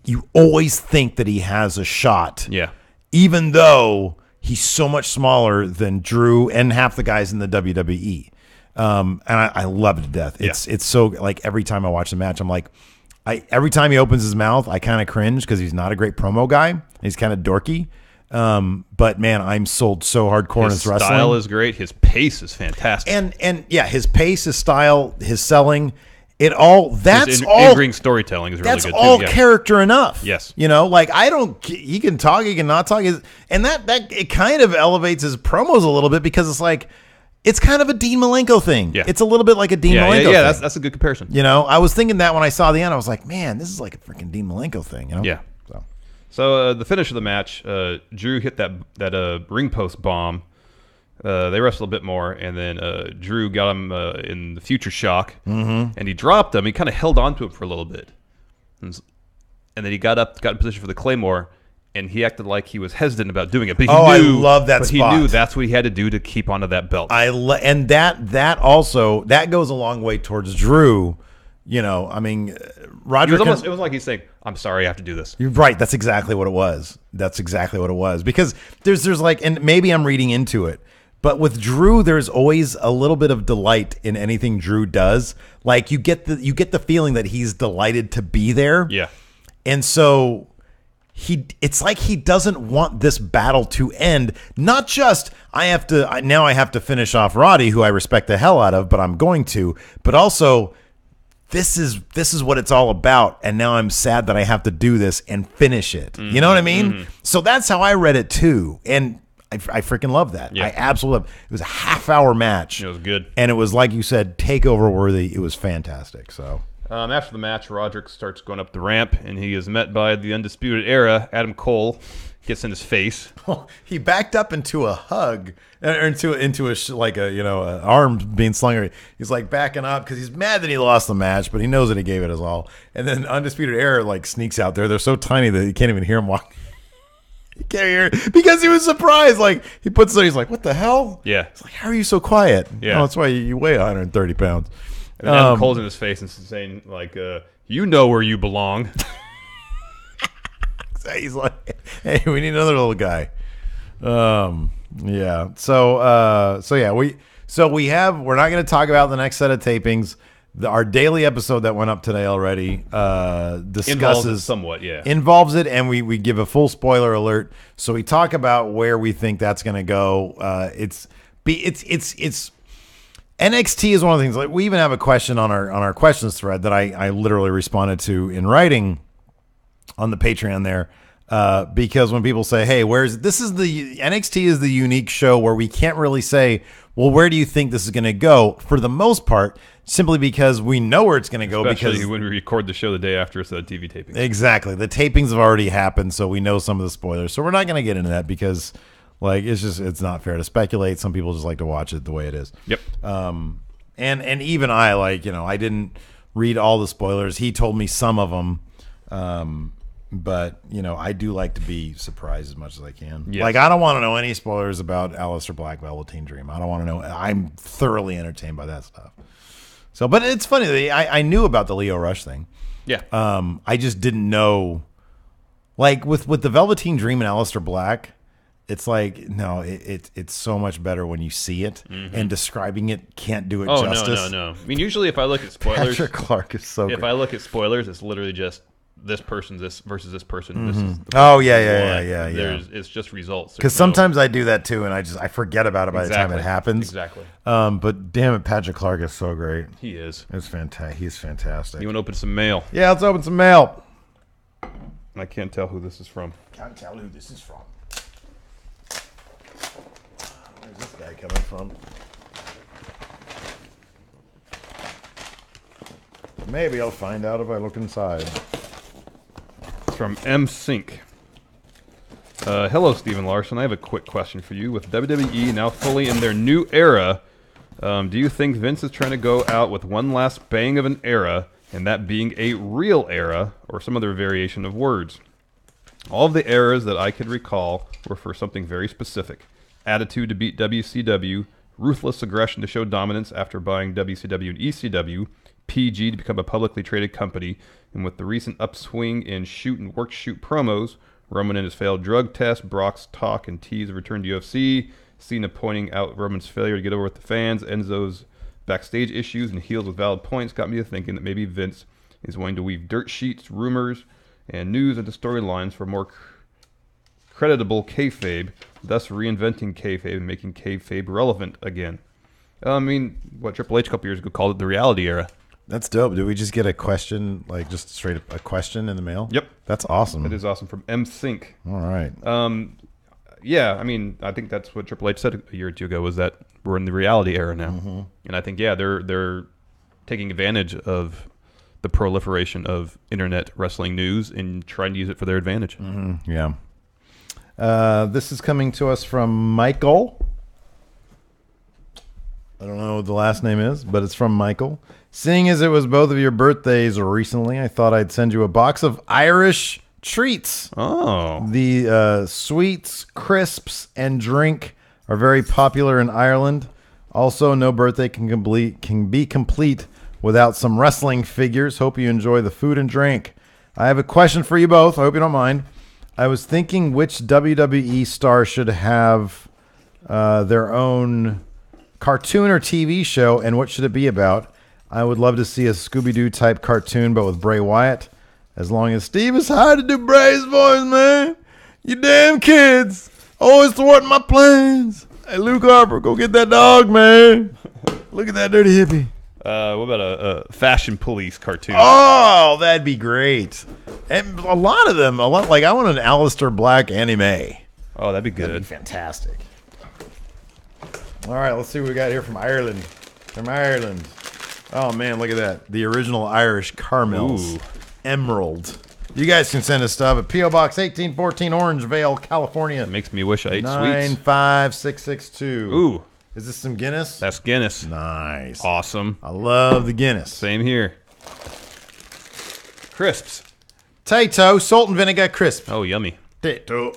you always think that he has a shot. Yeah. Even though he's so much smaller than Drew and half the guys in the WWE. And I love it to death. It's so like every time I watch the match, I'm like, every time he opens his mouth, I kind of cringe because he's not a great promo guy. He's kind of dorky. But man, I'm sold so hardcore in his wrestling. His style is great. His pace is fantastic. And yeah, his pace, his style, his selling. His in-ring storytelling is really good too. That's all character enough. Yes. Like he can talk, he can not talk. And that it kind of elevates his promos a little bit because it's like, it's kind of a Dean Malenko thing. Yeah. It's a little bit like a Dean Malenko thing. Yeah, that's a good comparison. I was thinking that when I saw the end, I was like, man, this is like a freaking Dean Malenko thing. Yeah. So the finish of the match, Drew hit that ring post bomb. They wrestled a bit more, and then Drew got him in the future shock, and he dropped him. He kind of held on to him for a little bit, and then he got in position for the Claymore, and he acted like he was hesitant about doing it. But he I knew, love that but spot. he knew that's what he had to do to keep onto that belt. And that also goes a long way towards Drew. You know, I mean, Roger. it was like he's saying, "I'm sorry, I have to do this." You're right. That's exactly what it was. Because there's like, and maybe I'm reading into it, but with Drew, there's always a little bit of delight in anything Drew does. Like you get the feeling that he's delighted to be there. Yeah. And so it's like he doesn't want this battle to end. Not just I have to finish off Roddy, who I respect the hell out of, but I'm going to, but also this is what it's all about, and now I'm sad that I have to do this and finish it. Mm-hmm. You know what I mean? Mm-hmm. So that's how I read it too, and I freaking love that. Yeah. I absolutely love it. It was a half-hour match. It was good, and it was like you said, takeover worthy. It was fantastic. So after the match, Roderick starts going up the ramp, and he is met by the Undisputed Era. Adam Cole gets in his face. He backed up into a hug, or into an arm being slung. He's like backing up because he's mad that he lost the match, but he knows that he gave it his all. And then Undisputed Era like sneaks out there. They're so tiny that you can't even hear him walk. You can't hear it because he was surprised. Like he puts there, he's like, "What the hell?" Yeah. It's like, "How are you so quiet?" Yeah, that's why you weigh 130 pounds. And Adam Cole's in his face and saying like, "You know where you belong." He's like, "Hey, we need another little guy." Yeah. So yeah, we're not going to talk about the next set of tapings. Our daily episode that went up today already discusses involves it, and we give a full spoiler alert. So we talk about where we think that's going to go. It's NXT is one of the things. Like we even have a question on our questions thread that I literally responded to in writing on the Patreon there, because when people say, "Hey, NXT is the unique show where we can't really say, well, where do you think this is going to go?" For the most part, simply because we know where it's going to go. Especially because when we record the show the day after it's a TV taping. Exactly, the tapings have already happened, so we know some of the spoilers. So we're not going to get into that because, like, it's not fair to speculate. Some people just like to watch it the way it is. Yep. And even I I didn't read all the spoilers. He told me some of them. But I do like to be surprised as much as I can. Yes. Like I don't want to know any spoilers about Aleister Black Velveteen Dream. I don't want to know. I'm thoroughly entertained by that stuff. So, but it's funny. I knew about the Leo Rush thing. Yeah. I just didn't know. Like with the Velveteen Dream and Aleister Black, it's like no, it's so much better when you see it, and describing it can't do it justice. No. I mean, usually if I look at spoilers, Patrick Clark is so. If great. I look at spoilers, it's literally just this person, this versus this person. Mm-hmm. This is the yeah. It's just results. Because sometimes I do that too, and I forget about it by the time it happens. Exactly. But damn it, Patrick Clark is so great. He is. It's fantastic. He's fantastic. You want to open some mail? Yeah, let's open some mail. I can't tell who this is from. Can't tell who this is from. Where's this guy coming from? Maybe I'll find out if I look inside. From M Sync. Hello, Stephen Larson. I have a quick question for you. With WWE now fully in their new era, do you think Vince is trying to go out with one last bang of an era, and that being a real era, or some other variation of words? All of the eras that I could recall were for something very specific. Attitude to beat WCW, ruthless aggression to show dominance after buying WCW and ECW, PG to become a publicly traded company, and with the recent upswing in shoot and work-shoot promos, Roman and his failed drug test, Brock's talk and tease of return to UFC, Cena pointing out Roman's failure to get over with the fans, Enzo's backstage issues, and heels with valid points got me to thinking that maybe Vince is wanting to weave dirt sheets, rumors, and news into storylines for more creditable kayfabe, thus reinventing kayfabe and making kayfabe relevant again. I mean, what Triple H a couple years ago called it the reality era. That's dope. Did we just get a question, like just straight up a question in the mail? Yep. That's awesome. That is awesome from M Sync. All right. Yeah, I mean, I think that's what Triple H said a year or two ago, was that we're in the reality era now. Mm-hmm. And I think, yeah, they're taking advantage of the proliferation of internet wrestling news and trying to use it for their advantage. Mm-hmm. Yeah. This is coming to us from Michael. I don't know what the last name is, but it's from Michael. Seeing as it was both of your birthdays recently, I thought I'd send you a box of Irish treats. Oh. The sweets, crisps, and drink are very popular in Ireland. Also, no birthday can be complete without some wrestling figures. Hope you enjoy the food and drink. I have a question for you both. I hope you don't mind. I was thinking which WWE star should have their own cartoon or TV show, and what should it be about? I would love to see a Scooby-Doo type cartoon, but with Bray Wyatt. As long as Steve is hired to do Bray's voice, man. You damn kids. Always thwarting my plans. Hey, Luke Harper, go get that dog, man. Look at that dirty hippie. What about a Fashion Police cartoon? Oh, that'd be great. And a lot of them, like I want an Aleister Black anime. Oh, that'd be good. That'd be fantastic. All right, let's see what we got here from Ireland. From Ireland. Oh, man, look at that. The original Irish caramels. Ooh. Emerald. You guys can send us stuff at P.O. Box 1814, Orangevale, California. It makes me wish I ate sweets. 95662. Ooh. Is this some Guinness? That's Guinness. Nice. Awesome. I love the Guinness. Same here. Crisps. Tato, salt and vinegar crisp. Oh, yummy. Tato.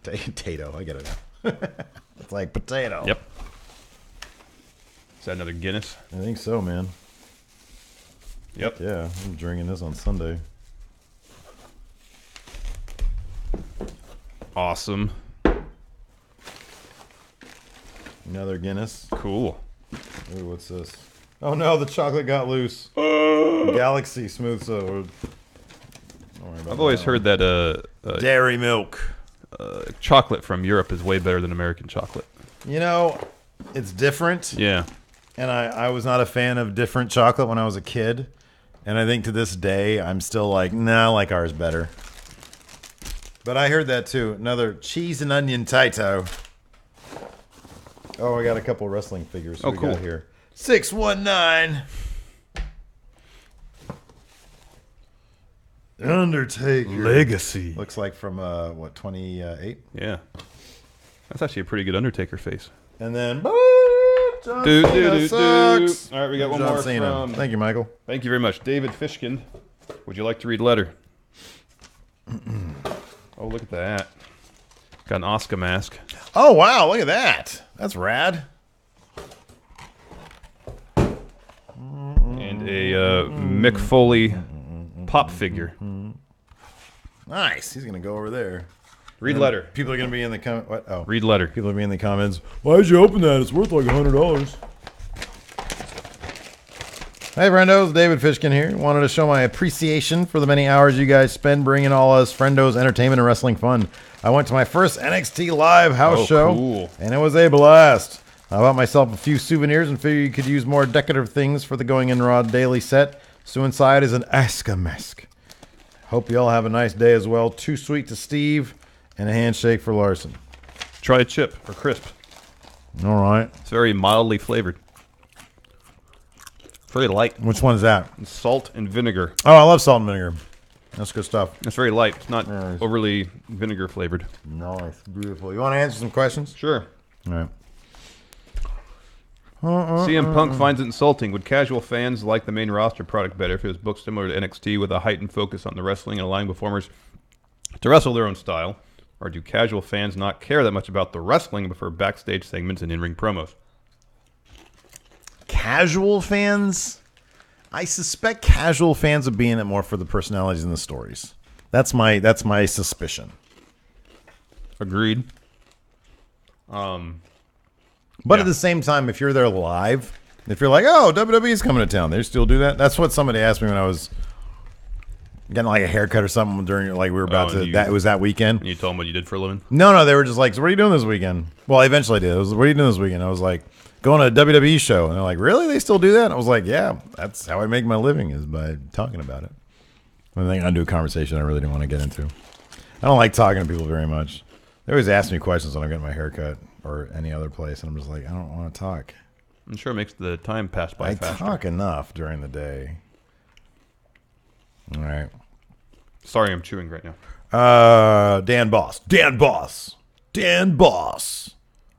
Tato, I get it now. It's like potato. Yep. Is that another Guinness? I think so, man. Yep. Yeah, I'm drinking this on Sunday. Awesome. Another Guinness. Cool. Ooh, what's this? Oh no, the chocolate got loose. Galaxy smooth so. I've always heard that dairy milk. Chocolate from Europe is way better than American chocolate. You know, it's different. Yeah. And I was not a fan of different chocolate when I was a kid. And I think to this day, I'm still like, nah, I like ours better. But I heard that too. Another cheese and onion Taito. Oh, I got a couple wrestling figures. Oh, cool. Got here. 619. Undertaker. Legacy. Looks like from, what, 28? Yeah. That's actually a pretty good Undertaker face. And then, John Do, Cena do, do, sucks. do. All right, we got one John more Cena. from... Thank you, Michael. Thank you very much. David Fishkin. Would you like to read letter? Oh, look at that. Got an Oscar mask. Oh, wow. Look at that. That's rad. And a Mick Foley pop figure. Nice. He's going to go over there. Read letter. People are going to be in the comments. What? Oh. Read letter. People are going to be in the comments. Why'd you open that? It's worth like $100. Hey, friendos. David Fishkin here. Wanted to show my appreciation for the many hours you guys spend bringing all us friendos entertainment and wrestling fun. I went to my first NXT live house show, cool. and it was a blast. I bought myself a few souvenirs and figured you could use more decorative things for the Going In Raw daily set. So inside is an Aska mask. Hope you all have a nice day as well. Too sweet to Steve, and a handshake for Larson. Try a chip or crisp. All right. It's very mildly flavored. Very light. Which one is that? Salt and vinegar. Oh, I love salt and vinegar. That's good stuff. It's very light. It's not Nice. overly vinegar flavored. Nice. Beautiful. You want to answer some questions? Sure. All right. CM Punk finds it insulting. Would casual fans like the main roster product better if it was booked similar to NXT with a heightened focus on the wrestling and allowing performers to wrestle their own style? Or do casual fans not care that much about the wrestling and prefer backstage segments and in-ring promos? Casual fans? I suspect casual fans would be in it more for the personalities and the stories. That's my suspicion. Agreed. But at the same time, if you're there live, if you're like, oh, WWE's coming to town, they still do that? That's what somebody asked me when I was getting like a haircut or something during, like we were about to, it was that weekend. And you told them what you did for a living? No, they were just like, so what are you doing this weekend? Well, I eventually did. It was, what are you doing this weekend? I was like, going to a WWE show. And they're like, really? They still do that? And I was like, yeah, that's how I make my living, is by talking about it. I think I do a conversation I really didn't want to get into. I don't like talking to people very much. They always ask me questions when I'm getting my haircut or any other place, and I'm just like, I don't want to talk. I'm sure it makes the time pass by faster. I talk enough during the day. All right. Sorry, I'm chewing right now. Dan Boss.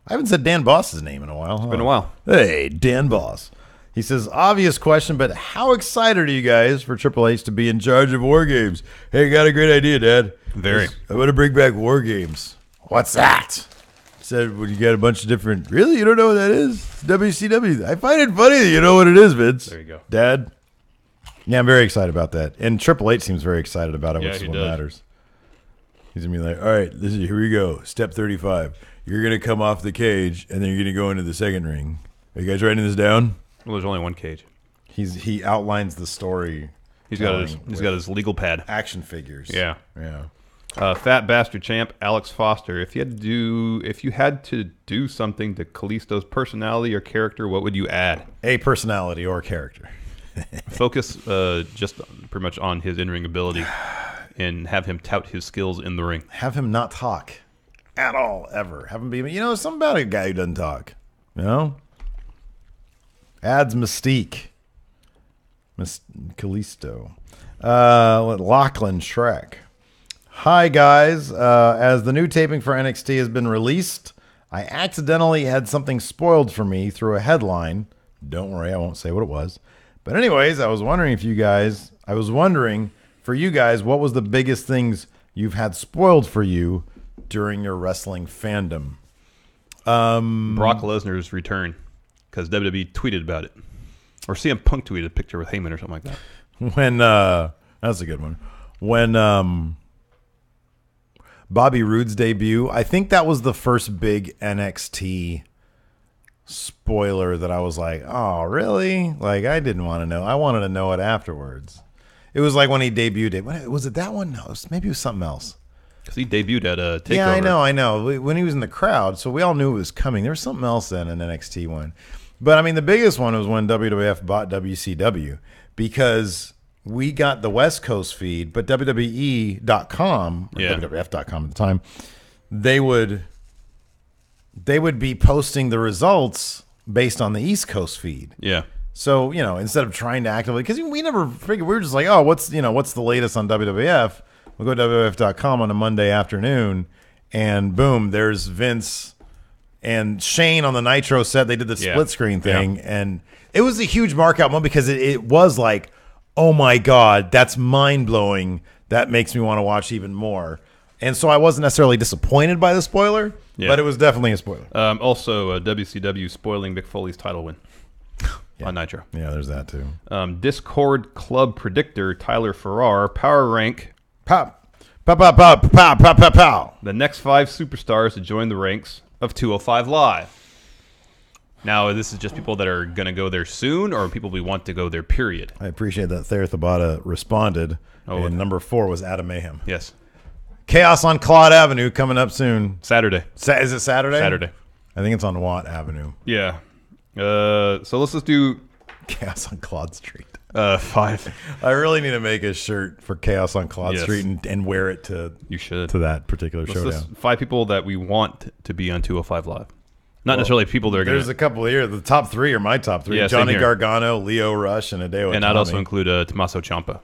I haven't said Dan Boss's name in a while. Huh? Been a while. Hey, Dan Boss. He says, obvious question, but how excited are you guys for Triple H to be in charge of War Games? Hey, got a great idea, Dad. Very. I want to bring back War Games. What's that? Said, well, you got a bunch of different... Really? You don't know what that is? It's WCW. I find it funny that you know what it is, Vince. There you go. Dad? Yeah, I'm very excited about that. And Triple H seems very excited about it, Yeah, which is he what does. matters. He's going to be like, all right, here we go. Step 35. You're going to come off the cage, and then you're going to go into the second ring. Are you guys writing this down? Well, there's only one cage. He outlines the story. He's got his legal pad. Action figures. Yeah. Yeah. Fat bastard champ Alex Foster. If you had to do something to Kalisto's personality or character, what would you add? A personality or character. Focus just pretty much on his in-ring ability and have him tout his skills in the ring. Have him not talk at all, ever. Have him be, something about a guy who doesn't talk. You know? Adds mystique. Kalisto. Lachlan Shrek. Hi, guys. As the new taping for NXT has been released, I accidentally had something spoiled for me through a headline. Don't worry, I won't say what it was. But anyways, I was wondering for you guys, what was the biggest things you've had spoiled for you during your wrestling fandom? Brock Lesnar's return, because WWE tweeted about it. Or CM Punk tweeted a picture with Heyman or something like that. When that's a good one. When Bobby Roode's debut, I think that was the first big NXT spoiler that I was like, oh, really? Like, I didn't want to know. I wanted to know it afterwards. It was like when he debuted. Was it that one? No, maybe it was something else. Because he debuted at a TakeOver. Yeah, I know. When he was in the crowd, so we all knew it was coming. There was something else then, an NXT one. But, I mean, the biggest one was when WWF bought WCW, because we got the West Coast feed, but WWE.com, or WWF.com at the time, they would be posting the results based on the East Coast feed. Yeah. So, instead of trying to actively, because we never figured, we were just like, oh, what's the latest on WWF? We'll go to WWF.com on a Monday afternoon, and boom, there's Vince and Shane on the Nitro set. They did the split screen thing, and it was a huge markout moment because it was like, oh my God, that's mind blowing. That makes me want to watch even more. And so I wasn't necessarily disappointed by the spoiler, but it was definitely a spoiler. Also, WCW spoiling Mick Foley's title win on Nitro. Yeah, there's that too. Discord Club predictor Tyler Farrar, power rank. Pow, pow, pow, pow, pow, pow, pow, pow. The next 5 superstars to join the ranks of 205 Live. Now, this is just people that are going to go there soon, or people we want to go there, period. I appreciate that Thayer Thabata responded. And number 4 was Adam Mayhem. Yes. Chaos on Claude Avenue coming up soon. Saturday. Is it Saturday? Saturday. I think it's on Watt Avenue. Yeah. So let's just do Chaos on Claude Street. 5. I really need to make a shirt for Chaos on Claude Street and wear it to that particular showdown. 5 people that we want to be on 205 Live. Not necessarily people that are going to... There's a couple here. The top 3 are my top 3. Yeah, Johnny Gargano, Leo Rush, and Hideo Itami. And I'd also include Tommaso Ciampa.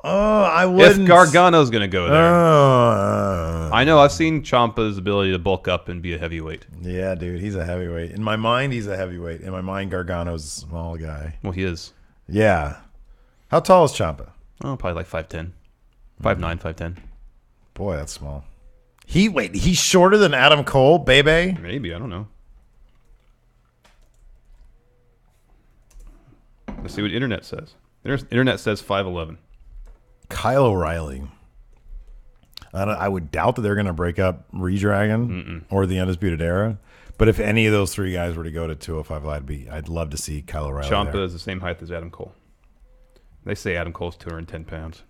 Oh, I wouldn't... If Gargano's going to go there. I know, I've seen Ciampa's ability to bulk up and be a heavyweight. Yeah, dude, he's a heavyweight. In my mind, he's a heavyweight. In my mind, Gargano's a small guy. Well, he is. Yeah. How tall is Ciampa? Oh, probably like 5'10". 5'9", 5'10". Boy, that's small. He's shorter than Adam Cole, baby? Maybe, I don't know. Let's see what internet says. Internet says 5'11". Kyle O'Reilly. I would doubt that they're going to break up Redragon or the Undisputed Era. But if any of those 3 guys were to go to 205 Live, I'd love to see Kyle O'Reilly Ciampa there. is the same height as Adam Cole. They say Adam Cole's 210 pounds.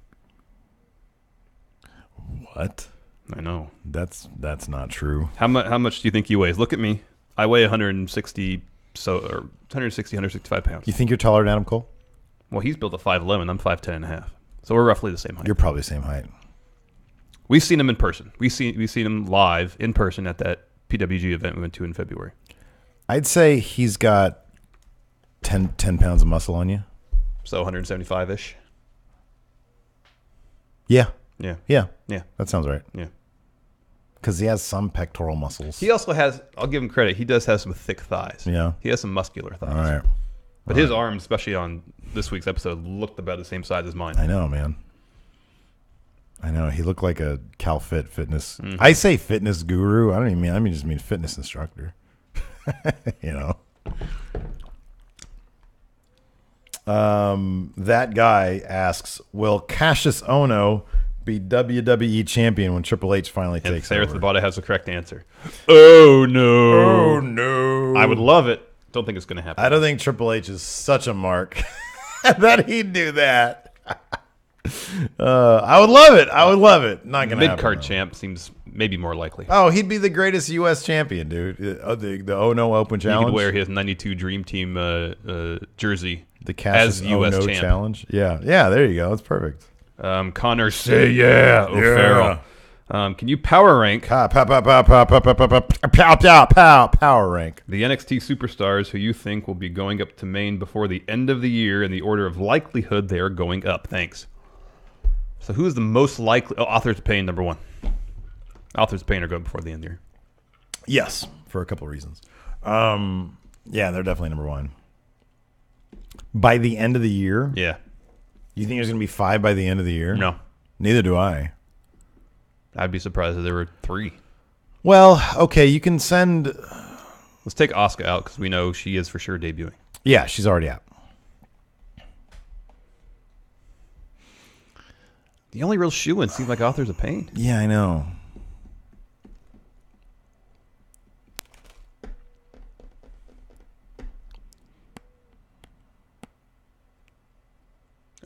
What? I know. That's not true. How much do you think he weighs? Look at me. I weigh 165 pounds. You think you're taller than Adam Cole? Well, he's built a 5'11". I'm 5'10 and a half. So we're roughly the same height. You're probably the same height. We've seen him in person. We've seen him live in person at that PWG event we went to in February. I'd say he's got 10 pounds of muscle on you. So 175-ish. Yeah. Yeah. Yeah. Yeah. That sounds right. Yeah. Because he has some pectoral muscles. He also has, I'll give him credit, he does have some thick thighs. Yeah. He has some muscular thighs. All right. But his arms, especially on this week's episode, looked about the same size as mine. I know, man. I know. He looked like a CalFit fitness. I say fitness guru. I just mean fitness instructor. You know. That guy asks, will Cassius Ohno be WWE champion when Triple H finally And takes Sarah over? Thabata has the correct answer. Oh, no. Oh, no. I would love it. Don't think it's going to happen. I don't think Triple H is such a mark that he'd do that. I would love it. I would love it. Not going to happen. Mid-card though. champ seems maybe more likely. Oh, he'd be the greatest U.S. champion, dude. The Oh No Open He Challenge. could wear his 92 Dream Team jersey The Cassius as U.S. Oh No champ. Challenge. Yeah, there you go. That's perfect. Connor, say yeah. O'Farrell. Can you power rank Pow, pow, pow, pow, pow, pow, pow, pow, pow, pow, pow, power rank. the NXT superstars who you think will be going up to Maine before the end of the year in the order of likelihood they are going up? Thanks. So who is the most likely? Oh, Authors of Pain, number one. Authors of Pain are going before the end of the year. Yes, for a couple of reasons. Yeah, they're definitely number one. By the end of the year? Yeah. You think there's going to be 5 by the end of the year? No. Neither do I. I'd be surprised if there were 3. Well, okay, you can send... Let's take Asuka out because we know she is for sure debuting. Yeah, she's already out. The only real shoe-in seems like Authors of Pain. Yeah, I know.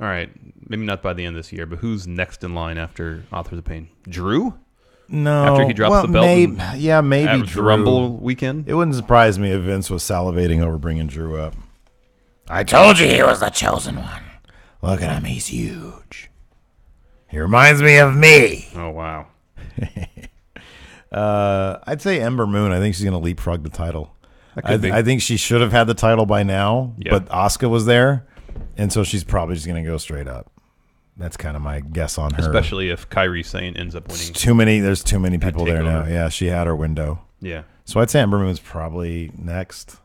All right, maybe not by the end of this year, but who's next in line after Authors of Pain? Drew? No. After he drops the belt maybe at the Drew. Rumble weekend? It wouldn't surprise me if Vince was salivating over bringing Drew up. I told you he was the chosen one. Look at him, he's huge. He reminds me of me. Oh, wow. I'd say Ember Moon. I think she's going to leapfrog the title. That could be. I think she should have had the title by now, Yeah. but Asuka was there, and so she's probably just going to go straight up. That's kind of my guess on her. Especially if Kairi Sane ends up winning. There's too many people there now. takeover. Yeah, she had her window. Yeah. So I'd say Ember Moon's probably next.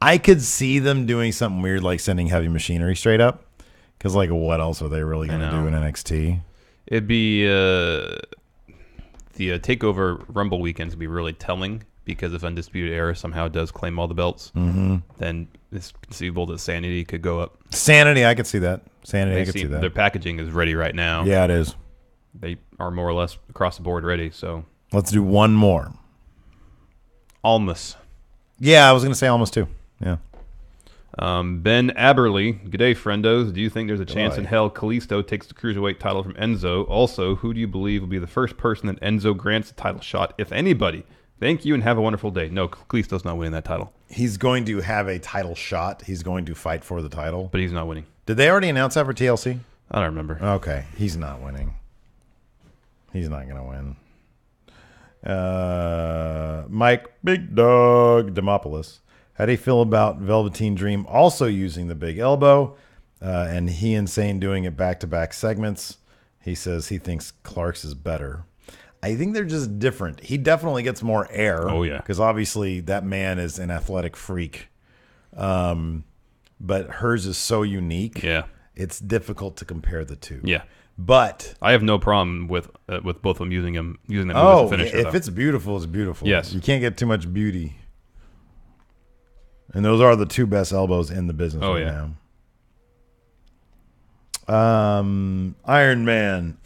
I could see them doing something weird like sending Heavy Machinery straight up. Because, like, what else are they really going to do in NXT? It'd be the TakeOver Rumble weekends would be really telling because if Undisputed Era somehow does claim all the belts, then it's conceivable that Sanity could go up. Sanity, I could see that. I could see that. Their packaging is ready right now. Yeah, it is. They are more or less across the board ready. So Let's do one more. Almas. Yeah, I was going to say almost two. Yeah. Ben Aberley. G'day, friendos. Do you think there's a chance Boy. in hell Kalisto takes the Cruiserweight title from Enzo? Also, who do you believe will be the first person that Enzo grants a title shot, if anybody? Thank you and have a wonderful day. No, Kalisto's not winning that title. He's going to have a title shot. He's going to fight for the title. But he's not winning. Did they already announce that for TLC? I don't remember. Okay. He's not winning. He's not going to win. Mike Big Dog Demopoulos. How do you feel about Velveteen Dream also using the big elbow and he and Sane doing it back-to-back segments? He says he thinks Clark's is better. I think they're just different. He definitely gets more air. Oh, yeah. Because obviously that man is an athletic freak. But hers is so unique. Yeah. It's difficult to compare the two. Yeah. But I have no problem with both of them using that move as oh, a finisher. if though. it's beautiful, it's beautiful. Yes. You can't get too much beauty. And those are the two best elbows in the business right now. Iron Man,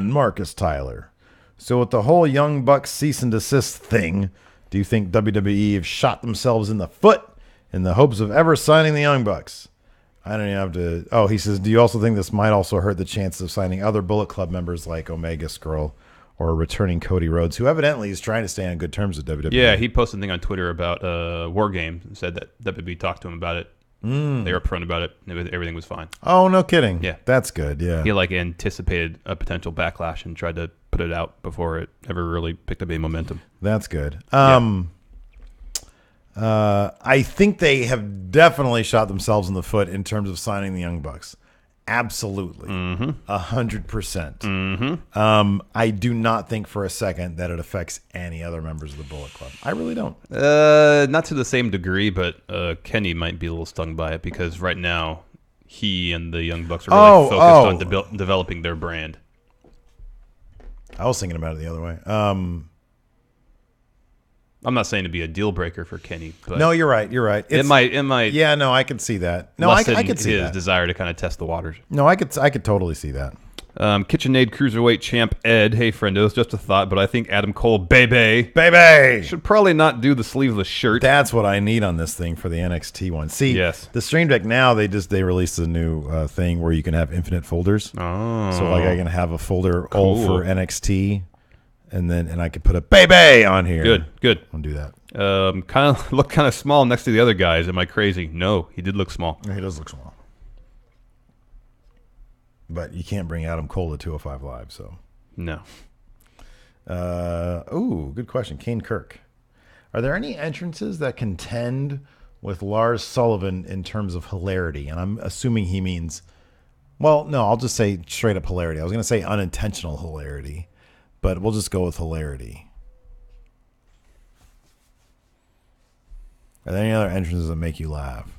Marcus Tyler. So with the whole Young Bucks cease and desist thing, do you think WWE have shot themselves in the foot in the hopes of ever signing the Young Bucks? I don't even have to. Oh, he says, do you also think this might also hurt the chances of signing other Bullet Club members like Omega Skrull or returning Cody Rhodes, who evidently is trying to stay on good terms with WWE? Yeah, he posted a thing on Twitter about War Games and said that WWE talked to him about it. They were upfront about it. Everything was fine. Oh, no kidding. Yeah. That's good, yeah. He anticipated a potential backlash and tried to put it out before it ever really picked up any momentum. That's good. I think they have definitely shot themselves in the foot in terms of signing the Young Bucks. Absolutely. 100%. I do not think for a second that it affects any other members of the Bullet Club. I really don't. Not to the same degree, but Kenny might be a little stung by it because right now he and the Young Bucks are really focused on developing their brand. I was thinking about it the other way. I'm not saying to be a deal breaker for Kenny, but no, you're right. You're right. It might. Yeah, no, I could see that. No, I could see his desire to kind of test the waters. No, I could totally see that. KitchenAid Cruiserweight Champ Ed. Hey, friendos, just a thought, but I think Adam Cole, baby, should probably not do the sleeveless shirt. That's what I need on this thing for the NXT one. See, yes. The Stream Deck now they released a new thing where you can have infinite folders. Oh, so like I can have a folder all for NXT, and I could put a baby on here. Good. I'll do that. Kind of look kind of small next to the other guys. Am I crazy? No, he did look small. Yeah, he does look small. But you can't bring Adam Cole to 205 Live, so. No. Good question. Kane Kirk. Are there any entrances that contend with Lars Sullivan in terms of hilarity? And I'm assuming he means, well, no, I'll just say straight up hilarity. I was going to say unintentional hilarity, but we'll just go with hilarity. Are there any other entrances that make you laugh?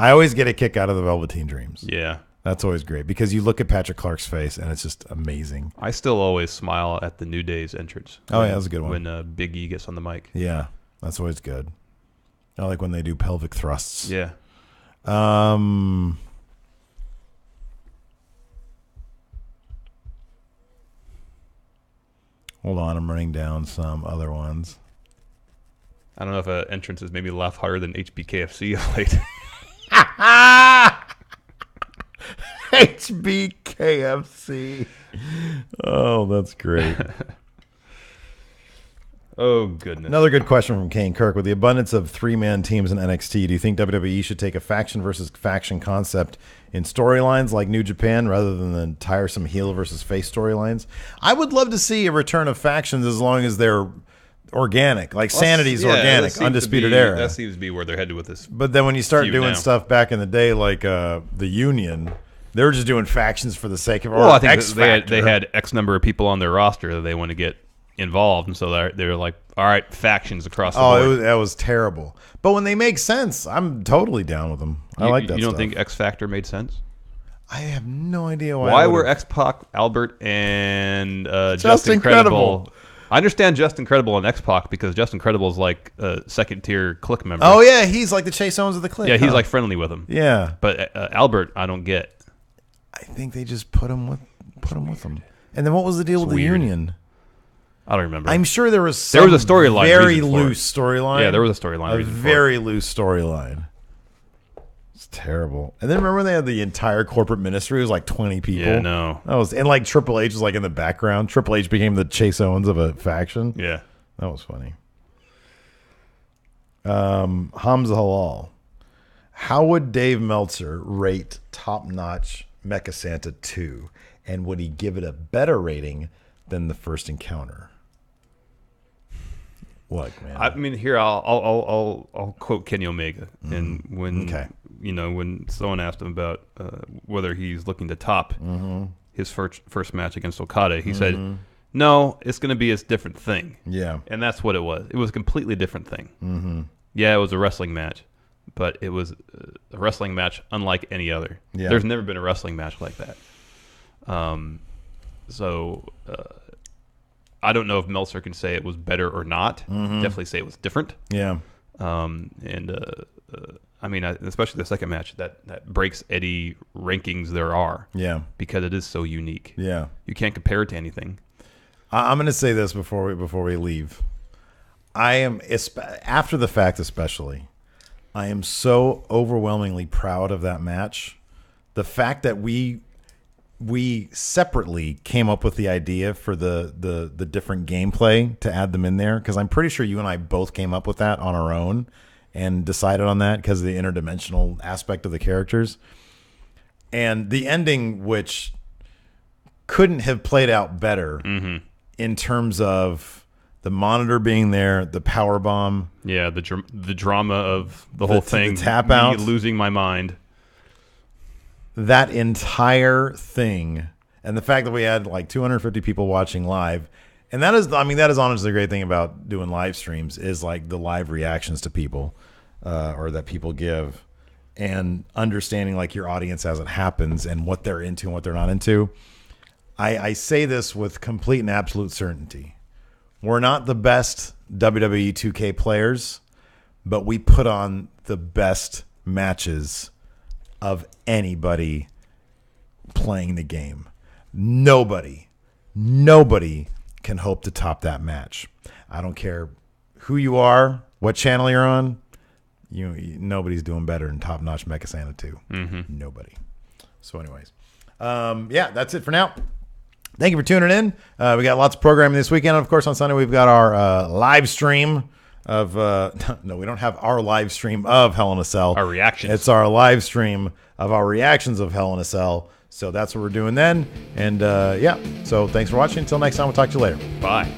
I always get a kick out of the Velveteen Dreams. Yeah. That's always great because you look at Patrick Clark's face and it's just amazing. I still always smile at the New Day's entrance. Oh, yeah, that's a good one. When Big E gets on the mic. Yeah, that's always good. I like when they do pelvic thrusts. Yeah. Hold on, I'm running down some other ones. I don't know if an entrance has made me laugh harder than HBKFC of late. HBKFC. Oh, that's great. Oh, goodness. Another good question from Kane Kirk. With the abundance of three-man teams in NXT, do you think WWE should take a faction versus faction concept in storylines like New Japan rather than the tiresome heel versus face storylines? I would love to see a return of factions as long as they're organic. Like Sanity's organic, Undisputed Era. That seems to be where they're headed with this. But then when you start doing stuff back in the day like the Union, they were just doing factions for the sake of I think they had X number of people on their roster that they want to get involved, and so they were like, all right, factions across the board. That was terrible. But when they make sense, I'm totally down with them. I like that You don't stuff. think X Factor made sense? I have no idea why. Why were X-Pac, Albert, and Justin Incredible? I understand Justin Incredible and X-Pac because Justin Incredible is like a second-tier Clique member. Oh, yeah, he's like the Chase Owens of the Clique. Yeah, he's like friendly with him. Yeah. But Albert, I don't get. I think they just put him with them. And then what was the deal with the Union? I don't remember. I'm sure there was a storyline. Very loose storyline. Yeah, there was a storyline. A very loose storyline. It's terrible. And then remember when they had the entire corporate ministry? It was like 20 people. Yeah, no. And like Triple H was like in the background. Triple H became the Chase Owens of a faction. Yeah. That was funny. Hamza Halal. How would Dave Meltzer rate Top Notch Mecha Santa 2? And would he give it a better rating than the first encounter? What, man? I mean, here I'll quote Kenny Omega, and when when someone asked him about whether he's looking to top his first match against Okada, he said, "No, it's going to be a different thing." Yeah, and that's what it was. It was a completely different thing. Yeah, it was a wrestling match, but it was a wrestling match unlike any other. Yeah. There's never been a wrestling match like that. I don't know if Meltzer can say it was better or not. Definitely say it was different. Yeah. I mean, especially the second match that breaks any rankings there are. Yeah. Because it is so unique. Yeah. You can't compare it to anything. I'm going to say this before we leave. I am, after the fact especially, I am so overwhelmingly proud of that match. The fact that we separately came up with the idea for the different gameplay to add them in there, because I'm pretty sure you and I both came up with that on our own and decided on that because of the interdimensional aspect of the characters. And the ending, which couldn't have played out better in terms of the monitor being there, the power bomb. Yeah, the drama of the whole thing. The tap out. Me losing my mind. that entire thing, and the fact that we had like 250 people watching live, and that is honestly the great thing about doing live streams is like the live reactions to people, or that people give, and understanding like your audience as it happens and what they're into and what they're not into. I say this with complete and absolute certainty. We're not the best WWE 2K players, but we put on the best matches of anybody playing the game. Nobody can hope to top that match. I don't care who you are, what channel you're on. Nobody's doing better than Top Notch Mecha Santa 2. Nobody. So anyways, that's it for now. Thank you for tuning in. We got lots of programming this weekend. Of course, on Sunday, we've got our live stream of... no, we don't have our live stream of Hell in a Cell. Our reactions. It's our live stream of our reactions of Hell in a Cell. So that's what we're doing then. And, so thanks for watching. Until next time, we'll talk to you later. Bye.